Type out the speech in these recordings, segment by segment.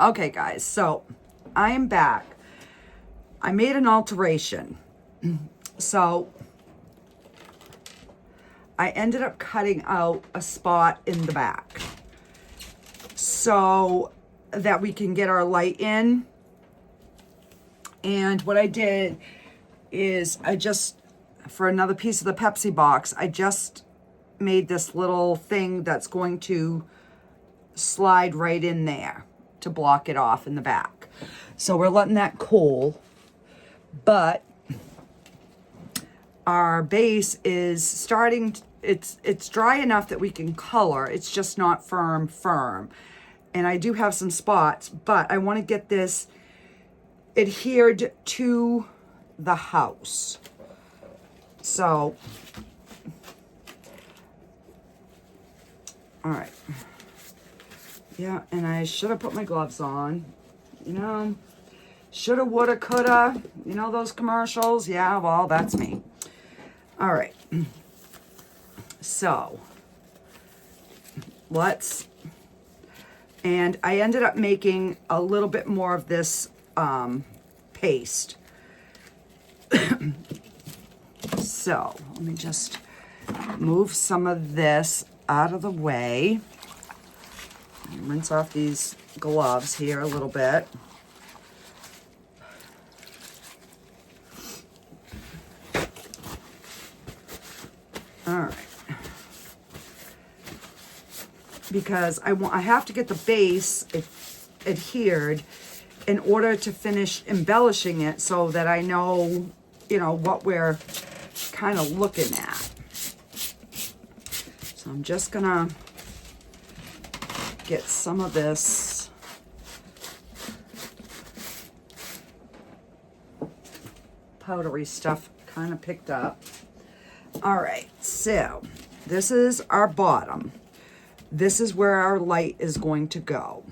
Okay, guys, so I am back. I made an alteration. So I ended up cutting out a spot in the back so that we can get our light in. And what I did is I just, for another piece of the Pepsi box, I just made this little thing that's going to slide right in there to block it off in the back. So we're letting that cool, but our base is starting, it's dry enough that we can color. It's just not firm. And I do have some spots, but I want to get this adhered to the house. So, all right. Yeah, and I should have put my gloves on. You know, shoulda, woulda, coulda. You know those commercials? Yeah, well, that's me. All right. So, and I ended up making a little bit more of this paste. So, let me just move some of this out of the way. Rinse off these gloves here a little bit. All right. Because I have to get the base adhered in order to finish embellishing it so that I know, you know, what we're kind of looking at. So I'm just gonna get some of this powdery stuff kind of picked up. All right, so this is our bottom. This is where our light is going to go.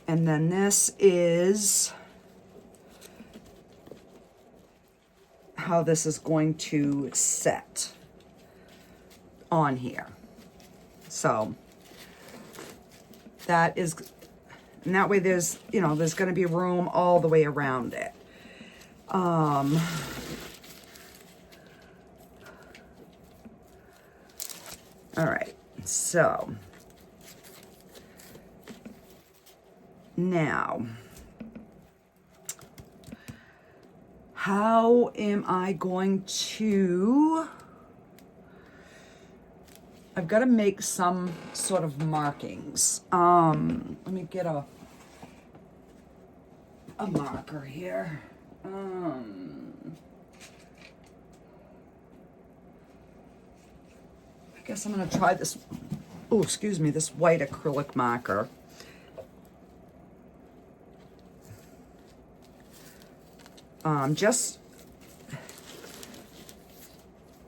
And then this is how this is going to set on here. So that is, and that way there's, you know, there's going to be room all the way around it. All right, so now, how am I going to, I've got to make some sort of markings. Let me get a marker here. I guess I'm going to try this, oh, excuse me, this white acrylic marker. Just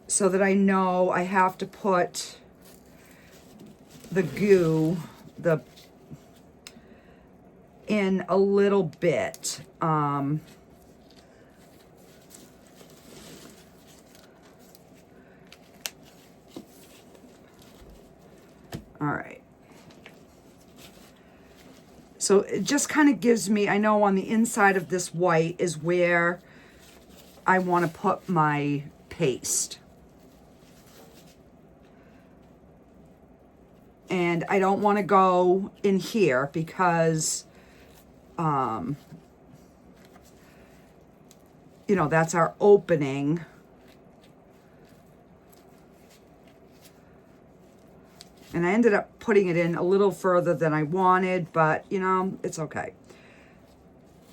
so that I know I have to put the goo, in a little bit. All right. So it just kind of gives me, I know on the inside of this white is where I want to put my paste. And I don't want to go in here because, you know, that's our opening. And I ended up putting it in a little further than I wanted, but, you know, it's okay.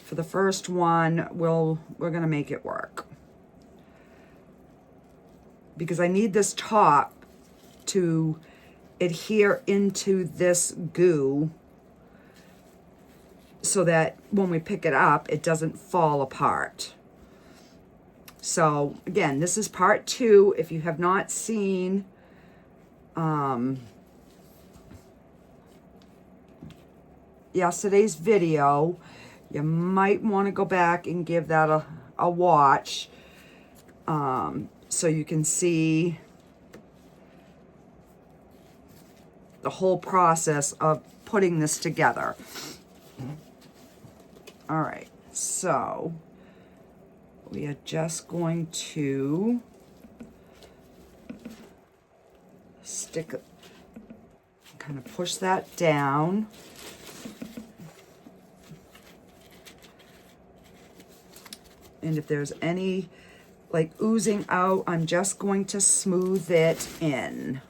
For the first one, we're going to make it work. Because I need this top to adhere into this goo so that when we pick it up, it doesn't fall apart. So, again, this is part 2. If you have not seen yesterday's video, you might want to go back and give that a watch, so you can see the whole process of putting this together. All right, so we are just going to kind of push that down. And if there's any like oozing out, I'm just going to smooth it in.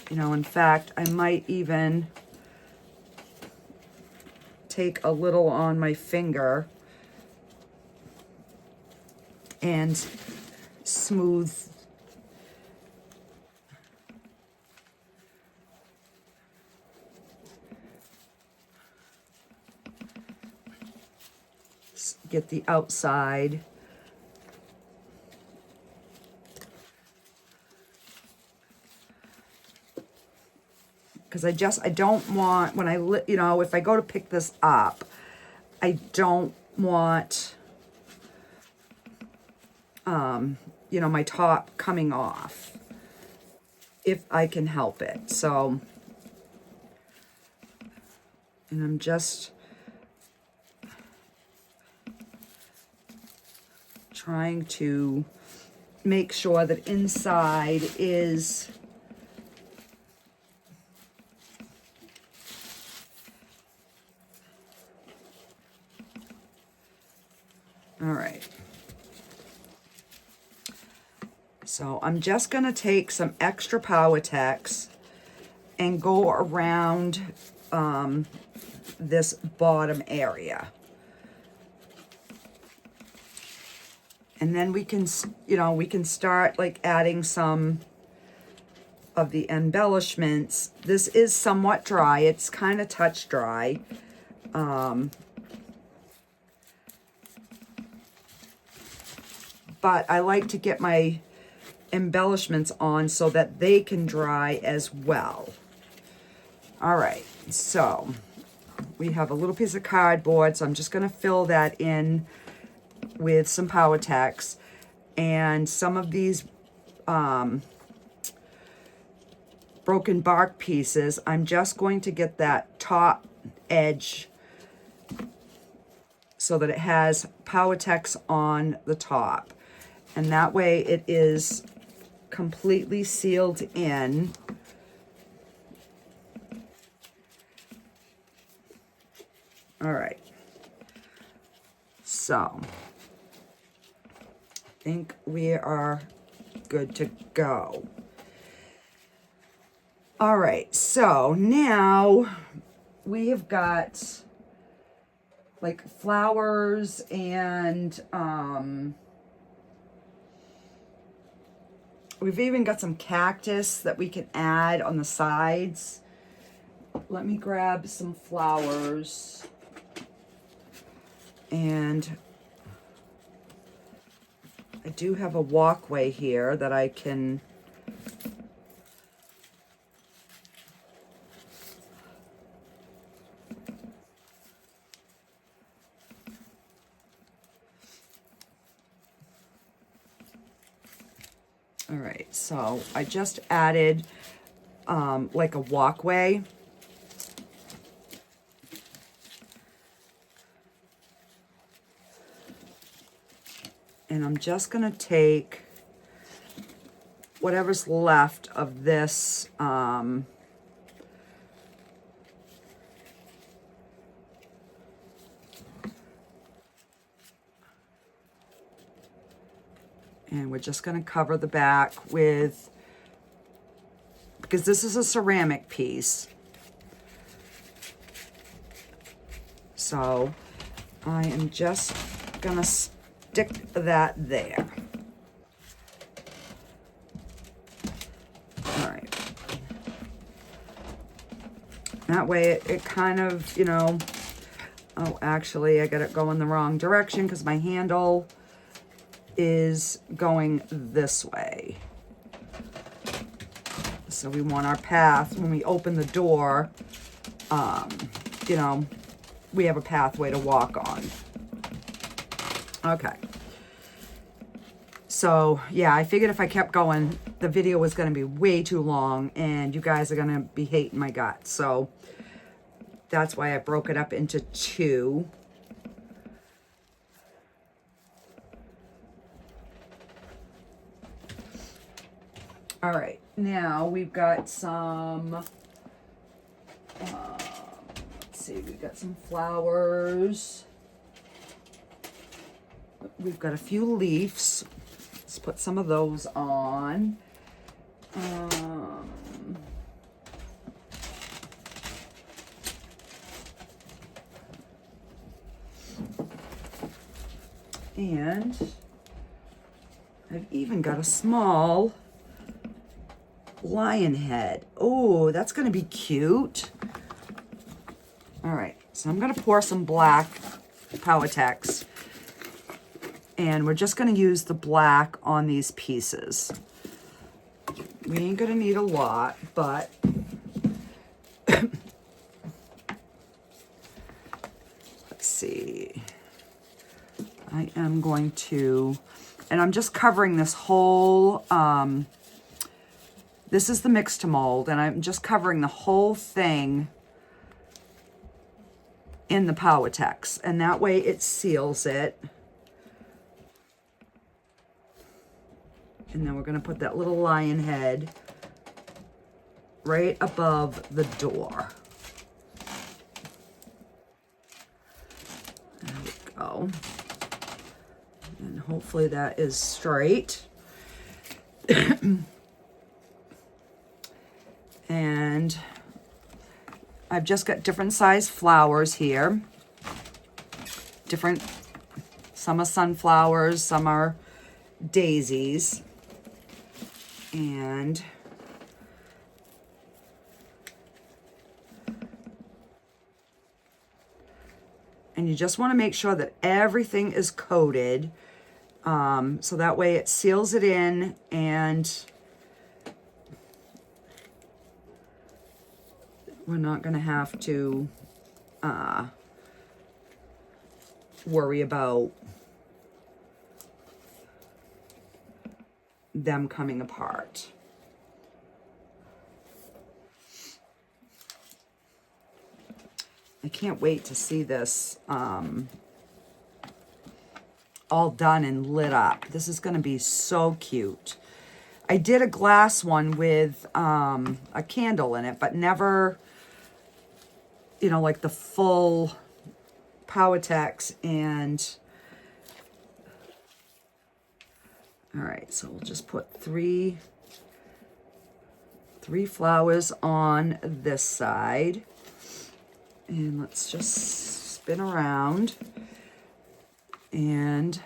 You know, in fact, I might even take a little on my finger and smooth get the outside. Because I don't want, when you know, if I go to pick this up, I don't want, you know, my top coming off, if I can help it. So, and I'm just trying to make sure that inside is all right. So I'm just going to take some extra Power-Tex and go around this bottom area. And then we can, you know, we can start like adding some of the embellishments. This is somewhat dry. It's kind of touch dry. But I like to get my embellishments on so that they can dry as well. All right, so we have a little piece of cardboard, so I'm just going to fill that in with some Power-Tex, and some of these broken bark pieces, I'm just going to get that top edge so that it has Power-Tex on the top, and that way it is completely sealed in. All right, so I think we are good to go. All right, so now we have got like flowers and we've even got some cactus that we can add on the sides. Let me grab some flowers. And I do have a walkway here that I can all right, so I just added like a walkway. And I'm just going to take whatever's left of this and we're just going to cover the back with, because this is a ceramic piece, so I am just going to stick that there. All right. That way it kind of, you know, oh, actually I got it going the wrong direction because my handle is going this way. So we want our path, when we open the door, you know, we have a pathway to walk on. Okay. So yeah, I figured if I kept going, the video was going to be way too long and you guys are going to be hating my guts. So that's why I broke it up into 2. All right, now we've got some, let's see, we've got some flowers. We've got a few leaves. Let's put some of those on. And I've even got a small lion head. Oh, that's going to be cute. All right, so I'm going to pour some black Powertex. And we're just going to use the black on these pieces. We ain't going to need a lot, but let's see. I am going to, and I'm just covering this whole, this is the mix to mold, and I'm just covering the whole thing in the Powertex, and that way it seals it. And then we're going to put that little lion head right above the door. There we go. And hopefully that is straight. And I've just got different size flowers here. Some are sunflowers, some are daisies. And you just want to make sure that everything is coated, so that way it seals it in, and we're not going to have to worry about them coming apart. I can't wait to see this all done and lit up. This is going to be so cute. I did a glass one with a candle in it, but never, you know, like the full Powertex. And all right, so we'll just put three flowers on this side. And let's just spin around. And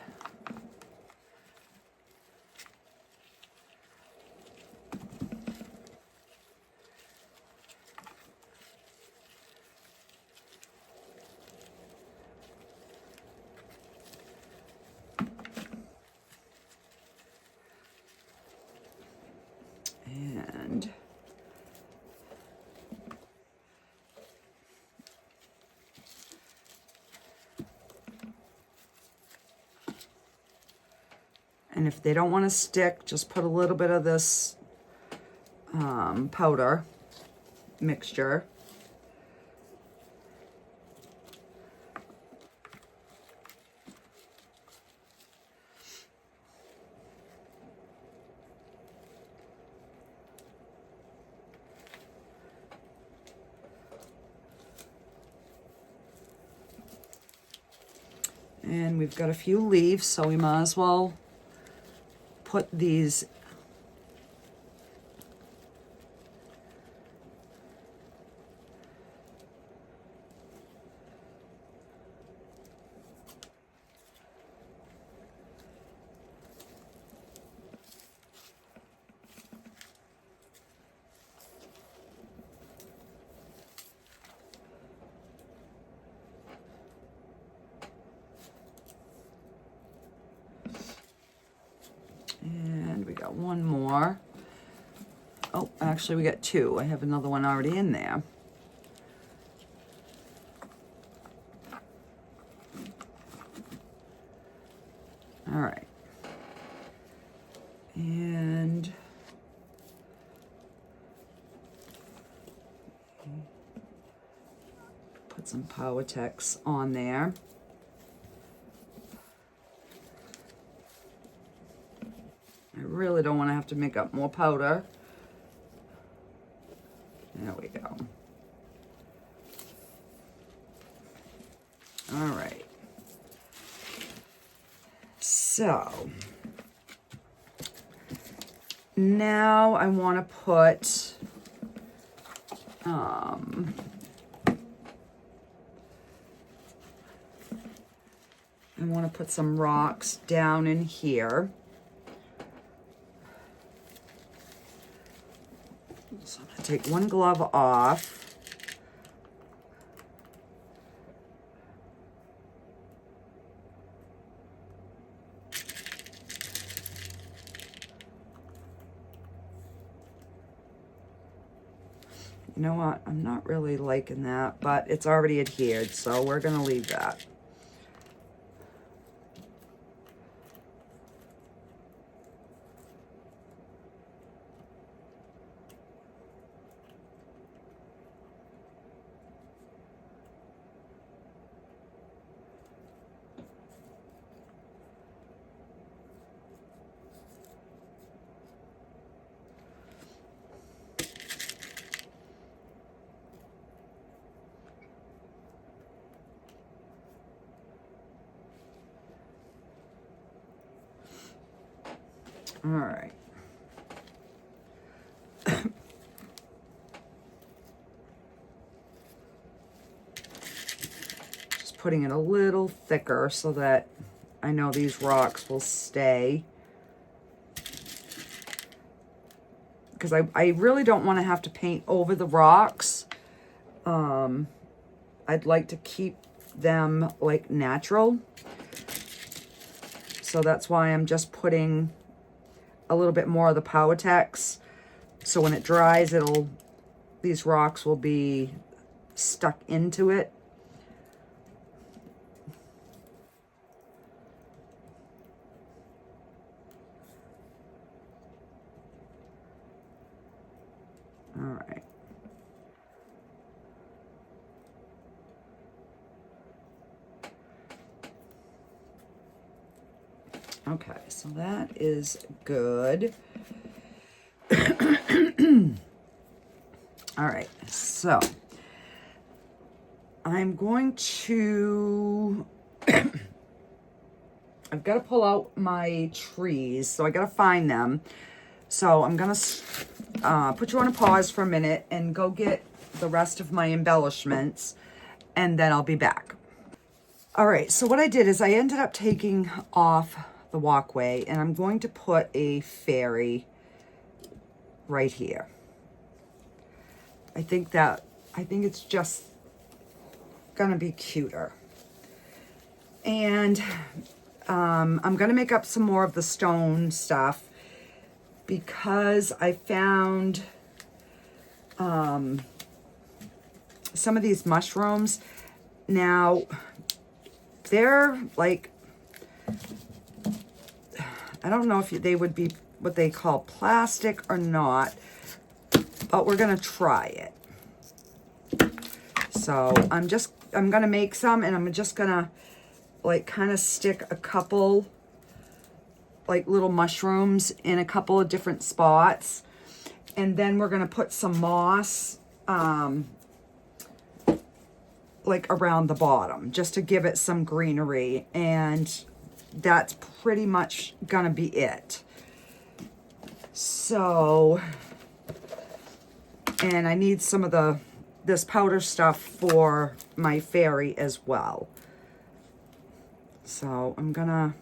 And if they don't want to stick, just put a little bit of this powder mixture. And we've got a few leaves, so we might as well put these one more. Oh, actually we got two. I have another one already in there. All right. And put some Polytex on there. I really don't want to have to make up more powder. There we go. All right. So now I want to put I want to put some rocks down in here. So I'm going to take one glove off. You know what? I'm not really liking that, but it's already adhered, so we're going to leave that. All right. Just putting it a little thicker so that I know these rocks will stay. Because I really don't want to have to paint over the rocks. I'd like to keep them like natural. So that's why I'm just putting a little bit more of the Polytex. So when it dries, these rocks will be stuck into it. All right. Okay, so that is good. All right, so I'm going to, I've got to pull out my trees, so I got to find them. So I'm going to put you on a pause for a minute and go get the rest of my embellishments, and then I'll be back. All right, so what I did is I ended up taking off the walkway, and I'm going to put a fairy right here. I think it's just gonna be cuter. And I'm gonna make up some more of the stone stuff because I found some of these mushrooms. Now they're like, I don't know if they would be what they call plastic or not, but we're gonna try it. So I'm gonna make some, and I'm just gonna like kind of stick a couple like little mushrooms in a couple of different spots. And then we're gonna put some moss like around the bottom just to give it some greenery, and that's pretty much gonna be it. So, and I need some of this powder stuff for my fairy as well. So I'm gonna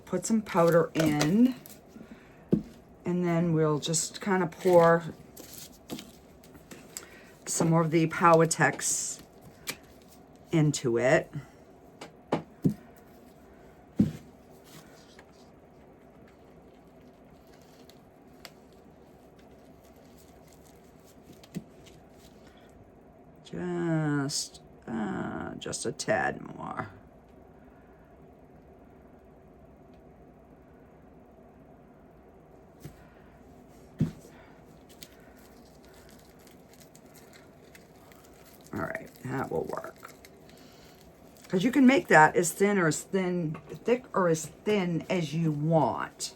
put some powder in, and then we'll just kind of pour some more of the Polytex into it. Just a tad more. All right, that will work. Because you can make that as thin or as thick or as thin as you want.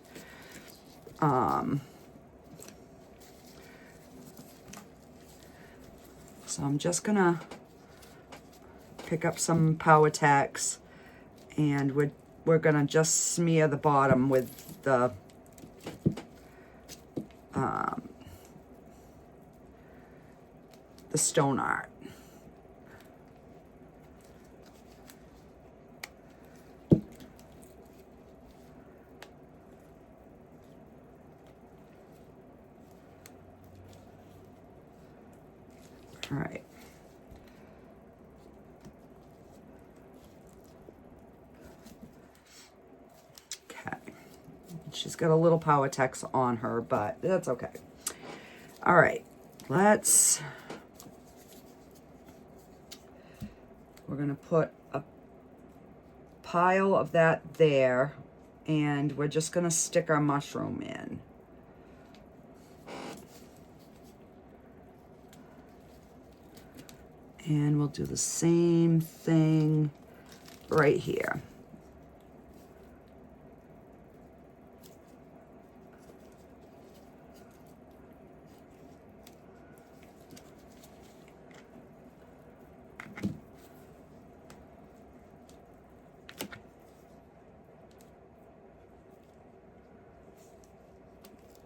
So I'm just gonna pick up some Power-Tex, and we're gonna just smear the bottom with the stone art. All right. Okay. She's got a little Power-Tex on her, but that's okay. All right. We're going to put a pile of that there, and we're just going to stick our mushroom in. And we'll do the same thing right here.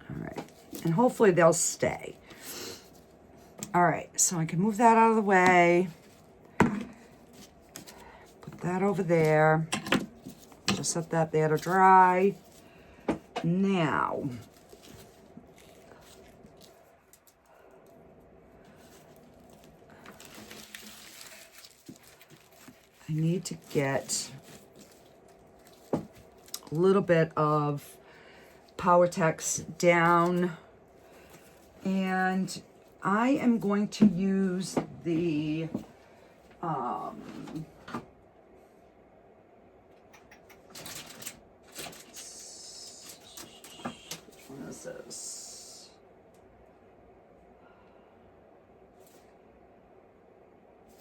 All right, and hopefully they'll stay. All right, so I can move that out of the way. Put that over there. Just set that there to dry. Now, I need to get a little bit of Power-Tex down, and I am going to use the which one is this?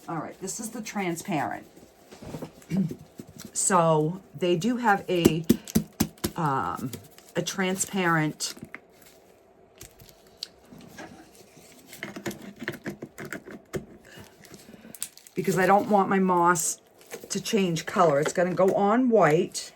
All right, this is the transparent. So they do have a transparent because I don't want my moss to change color. It's going to go on white.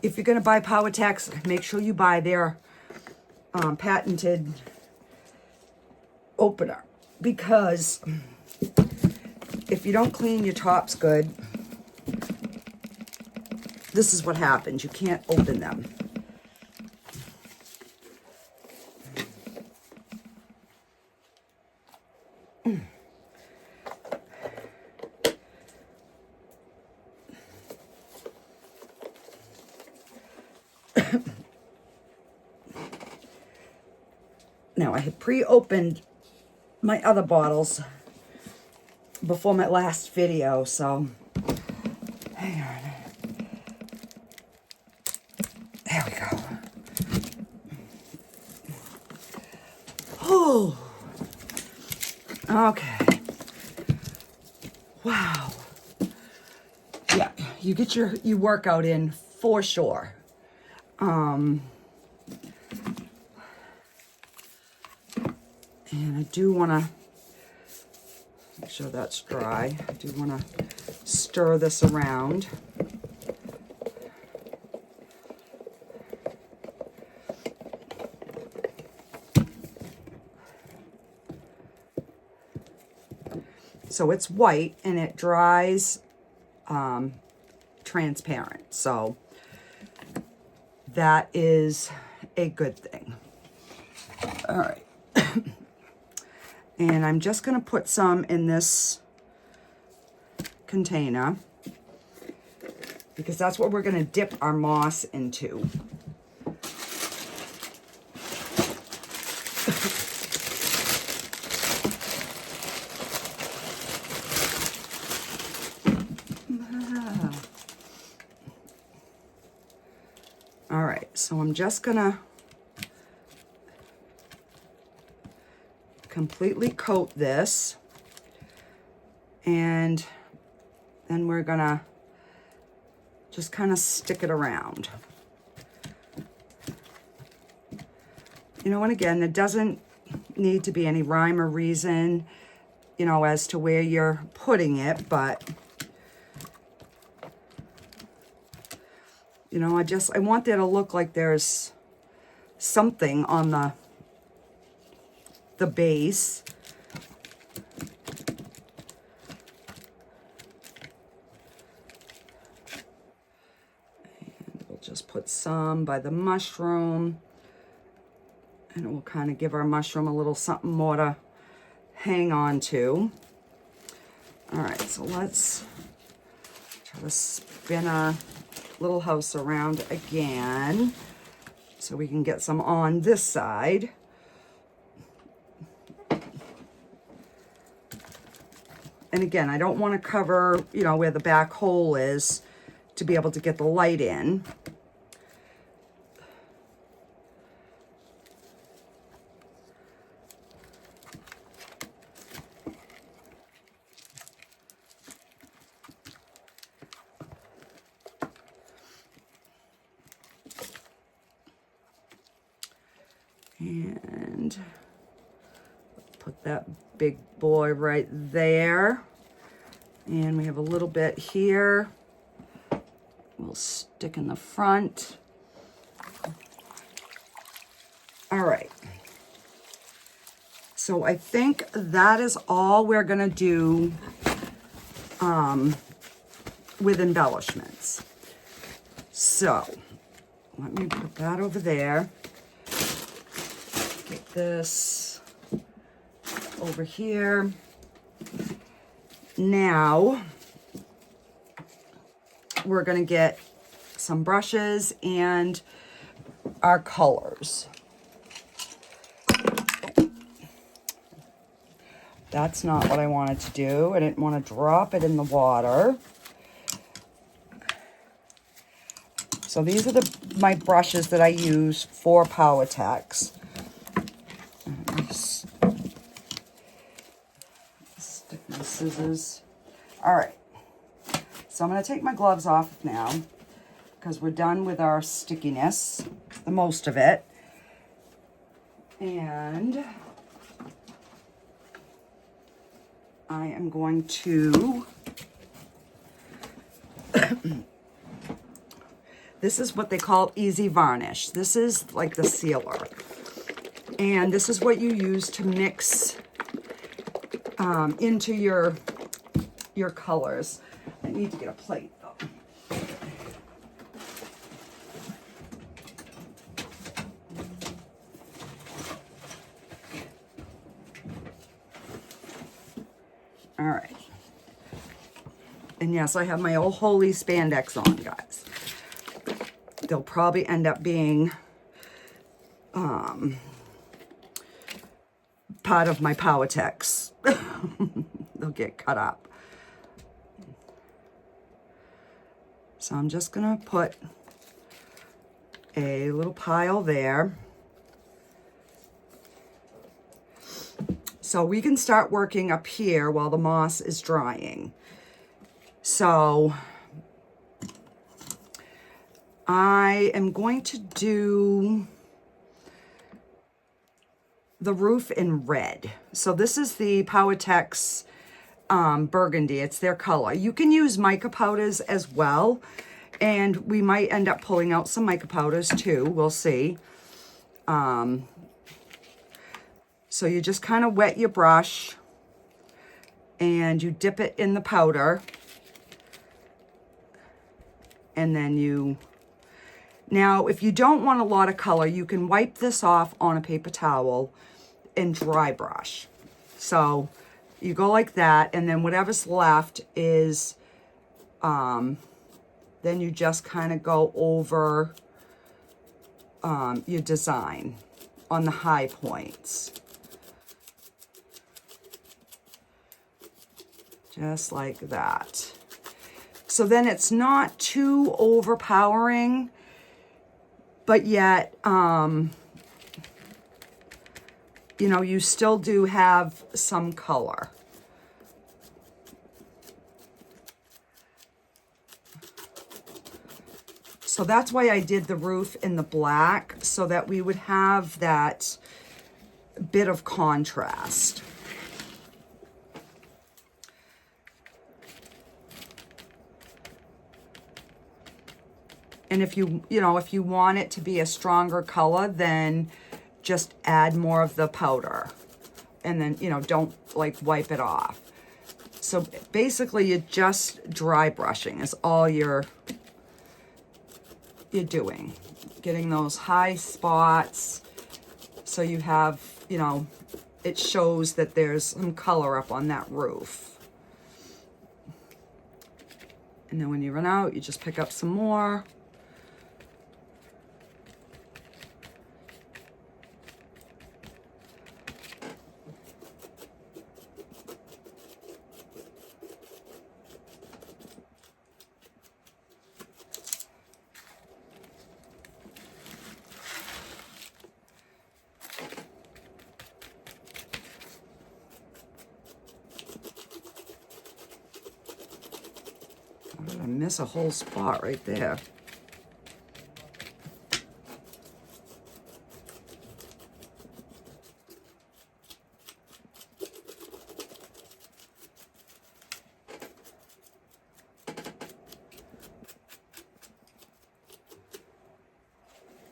If you're going to buy Power-Tex, make sure you buy their patented opener, because if you don't clean your tops good, this is what happens. You can't open them. Now, I had pre-opened my other bottles before my last video, so hang on. There we go. Oh, okay. Wow. Yeah, you get your workout in for sure. And I do want to make sure that's dry. I do want to stir this around. So it's white and it dries transparent. So that is a good thing. All right. And I'm just going to put some in this container because that's what we're going to dip our moss into. All right, so I'm just going to completely coat this, and then we're gonna just kind of stick it around. You know, and again, it doesn't need to be any rhyme or reason, you know, as to where you're putting it, but you know, I want there to look like there's something on the base. And we'll just put some by the mushroom, and it will kind of give our mushroom a little something more to hang on to. All right, so let's try to spin our little house around again so we can get some on this side. And again, I don't want to cover, you know, where the back hole is to be able to get the light in. And put that big boy right there. And we have a little bit here. We'll stick in the front. All right. So I think that is all we're gonna do with embellishments. So let me put that over there. Get this over here. Now we're going to get some brushes and our colors. That's not what I wanted to do. I didn't want to drop it in the water. So these are my brushes that I use for PowerTex. Stick my scissors. All right. So I'm going to take my gloves off now because we're done with our stickiness, the most of it. And I am going to, this is what they call easy varnish. This is like the sealer. And this is what you use to mix into your colors. I need to get a plate though. All right. And yes, I have my old holy spandex on, guys. They'll probably end up being part of my PowerTex. They'll get cut up. So I'm just gonna put a little pile there. So we can start working up here while the moss is drying. So I am going to do the roof in red. So this is the PowerTex burgundy. It's their color. You can use mica powders as well, and we might end up pulling out some mica powders too. We'll see. So you just kind of wet your brush and you dip it in the powder. And then you, now if you don't want a lot of color, you can wipe this off on a paper towel and dry brush. So you go like that, and then whatever's left is, then you just kind of go over your design on the high points. Just like that. So then it's not too overpowering, but yet, you know, you still do have some color. So that's why I did the roof in the black, so that we would have that bit of contrast. And if you know, if you want it to be a stronger color, then just add more of the powder. And then, you know, don't like wipe it off. So basically you're just dry brushing is all you're doing. Getting those high spots so you have, you know, it shows that there's some color up on that roof. And then when you run out, you just pick up some more. I miss a whole spot right there.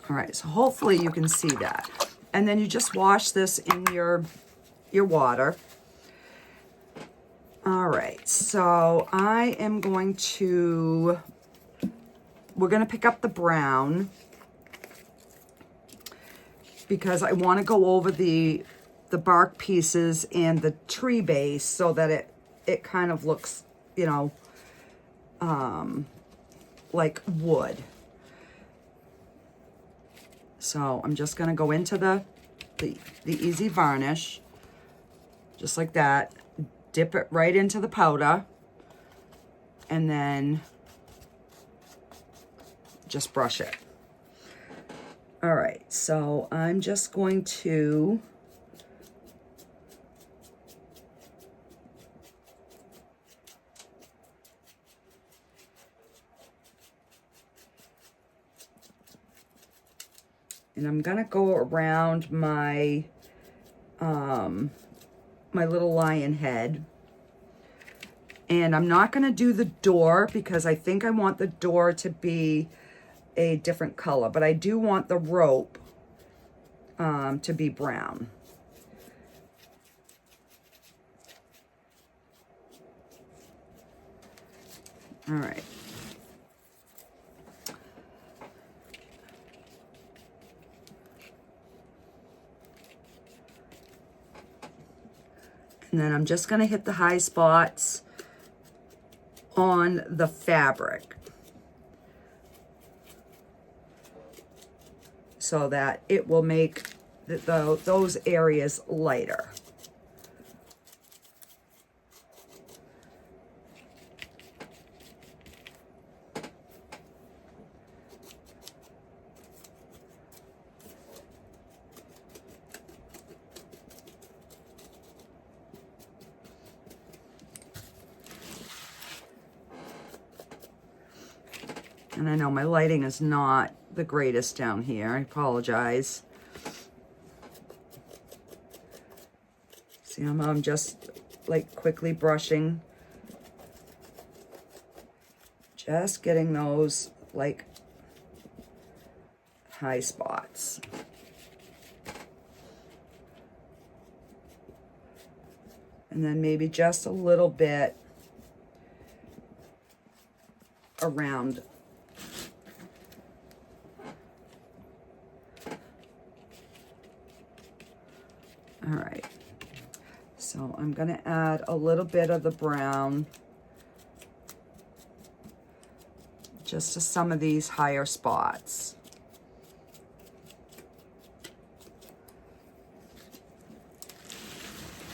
All right, so hopefully you can see that. And then you just wash this in your water. All right, so I am going to, we're going to pick up the brown because I want to go over the bark pieces and the tree base so that it kind of looks, you know, like wood. So I'm just going to go into the Easy Varnish, just like that. Dip it right into the powder, and then just brush it. All right, so I'm just going to and I'm gonna go around my my little lion head. And I'm not going to do the door because I think I want the door to be a different color, but I do want the rope to be brown. All right. And then I'm just going to hit the high spots on the fabric so that it will make those areas lighter. And I know my lighting is not the greatest down here. I apologize. See how I'm just like quickly brushing. Just getting those like high spots. And then maybe just a little bit around All right. So I'm going to add a little bit of the brown just to some of these higher spots.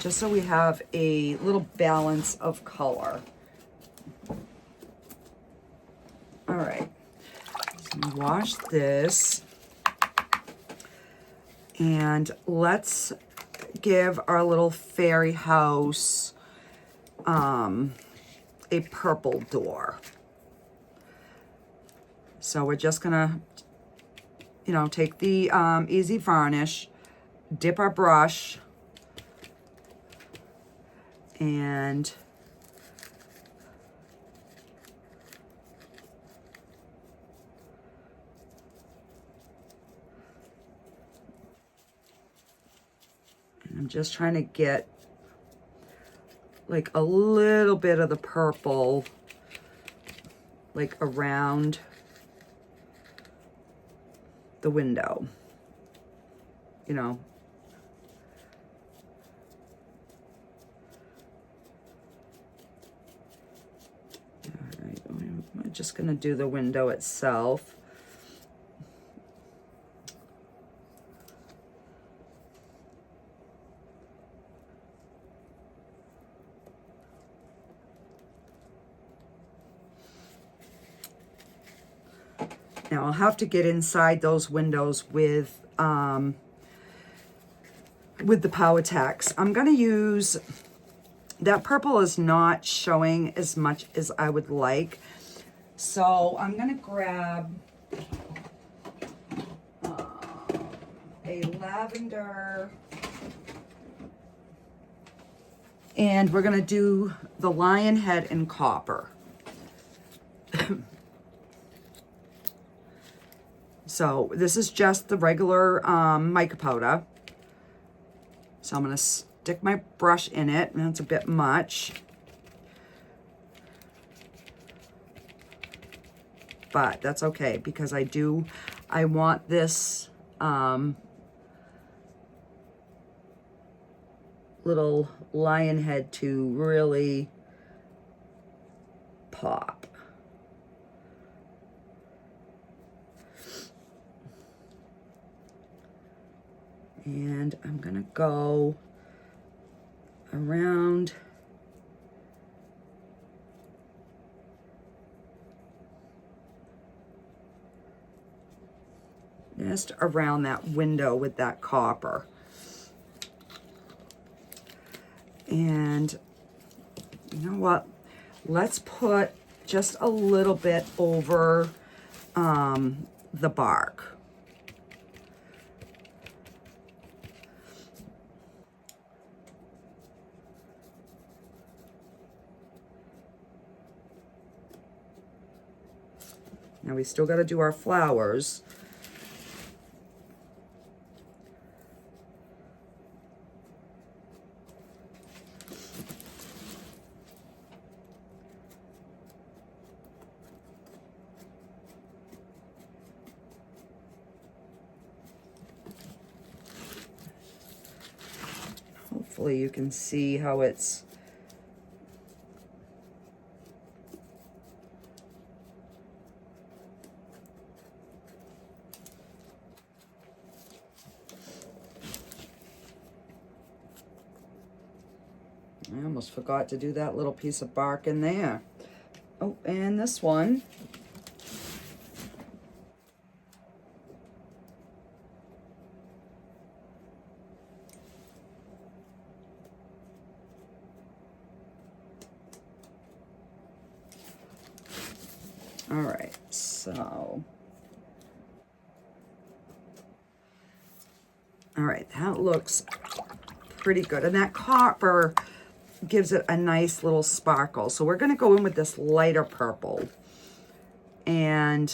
Just so we have a little balance of color. All right, so wash this. And let's give our little fairy house a purple door. So we're just gonna, you know, take the easy varnish, dip our brush, and I'm just trying to get like a little bit of the purple like around the window, you know. All right, I'm just gonna do the window itself. Now I'll have to get inside those windows with the Power Tex. I'm gonna use, that purple is not showing as much as I would like. So I'm gonna grab a lavender, and we're gonna do the lion head in copper. So this is just the regular mica powder. So I'm going to stick my brush in it, and that's a bit much. But that's okay, because I want this little lion head to really pop. And I'm gonna go around just around that window with that copper. And you know what? Let's put just a little bit over the bark. Now we still got to do our flowers. Hopefully you can see how it's I almost forgot to do that little piece of bark in there. Oh, and this one. All right, so. All right, that looks pretty good. And that copper gives it a nice little sparkle. So we're going to go in with this lighter purple. And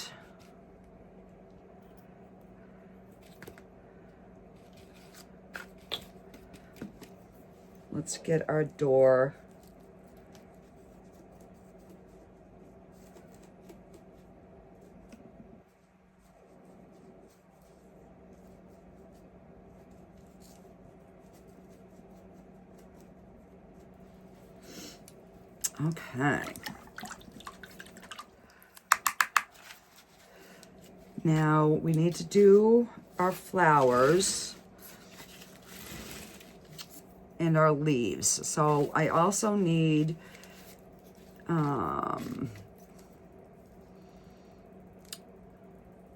let's get our door. Okay. Now we need to do our flowers and our leaves. So I also need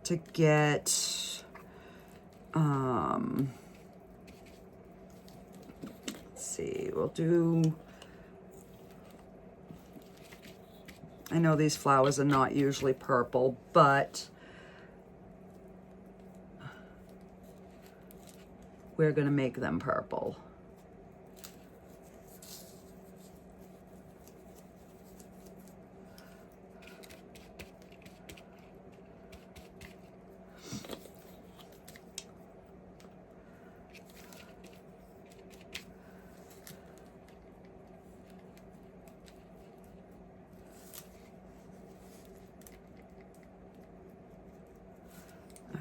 to get let's see, we'll do, I know these flowers are not usually purple, but we're gonna make them purple.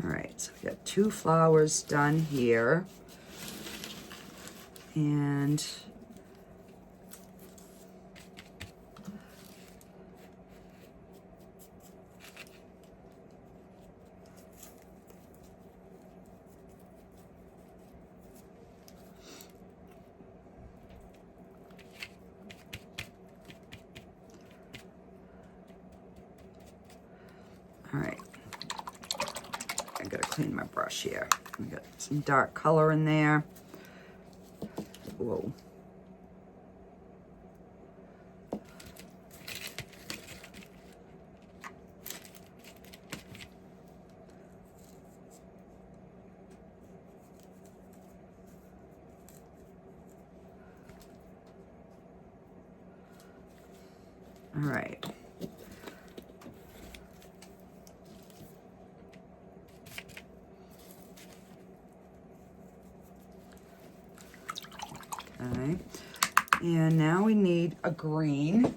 All right, so we got 2 flowers done here. And all right, I gotta clean my brush here. I got some dark color in there. Whoa. All right. Okay, and now we need a green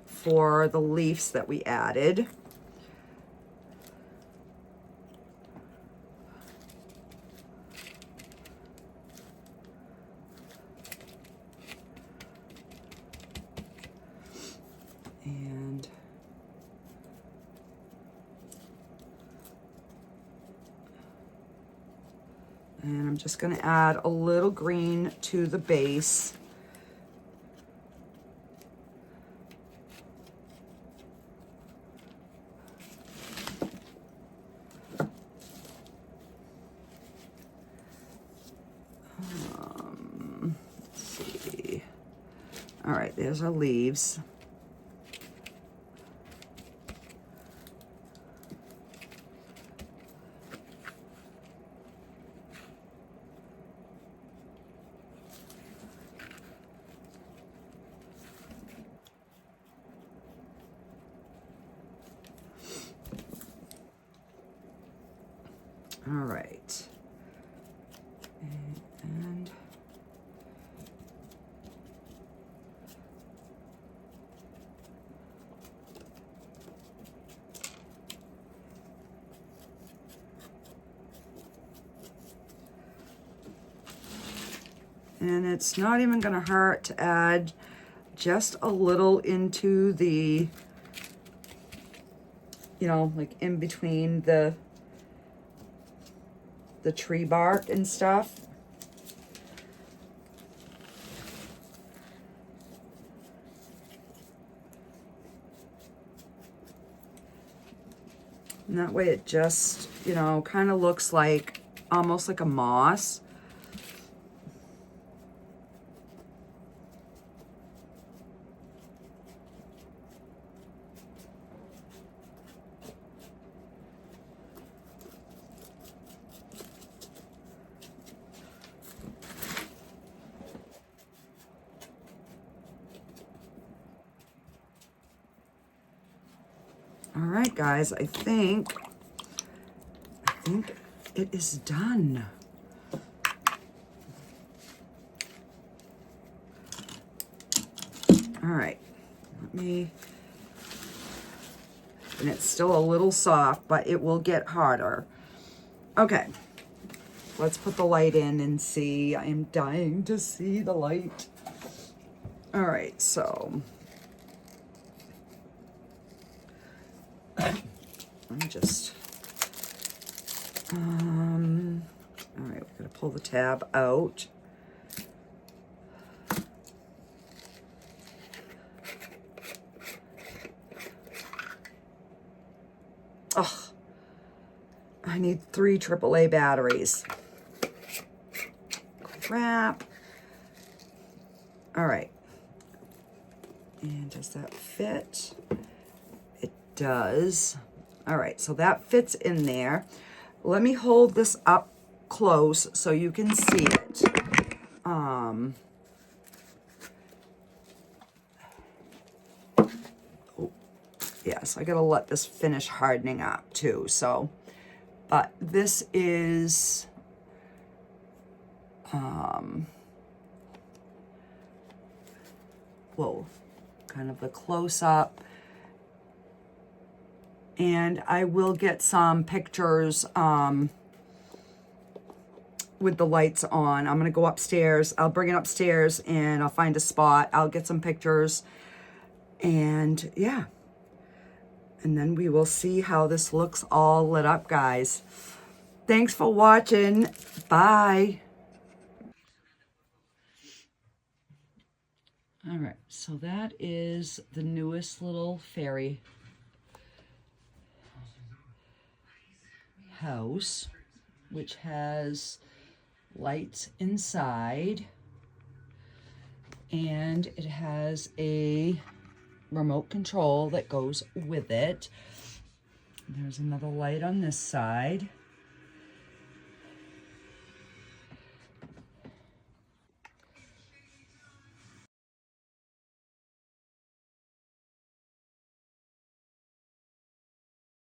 for the leaves that we added. And I'm just going to add a little green to the base. Let's see. All right, there's our leaves. All right, and it's not even going to hurt to add just a little into the, you know, like in between the tree bark and stuff. And that way it just, you know, kind of looks like almost like a moss. All right, guys, I think it is done. All right, let me, and it's still a little soft, but it will get harder. Okay, let's put the light in and see. I am dying to see the light. All right, so let me just, all right, we're gonna pull the tab out. Oh, I need 3 AAA batteries. Crap. All right. And does that fit? It does. All right, so that fits in there. Let me hold this up close so you can see it. Oh, yes, I gotta let this finish hardening up too, so. But this is, whoa, kind of a close-up. And I will get some pictures with the lights on. I'm gonna go upstairs. I'll bring it upstairs and I'll find a spot. I'll get some pictures and yeah. And then we will see how this looks all lit up, guys. Thanks for watching. Bye. All right, so that is the newest little fairy house, which has lights inside, and it has a remote control that goes with it. There's another light on this side.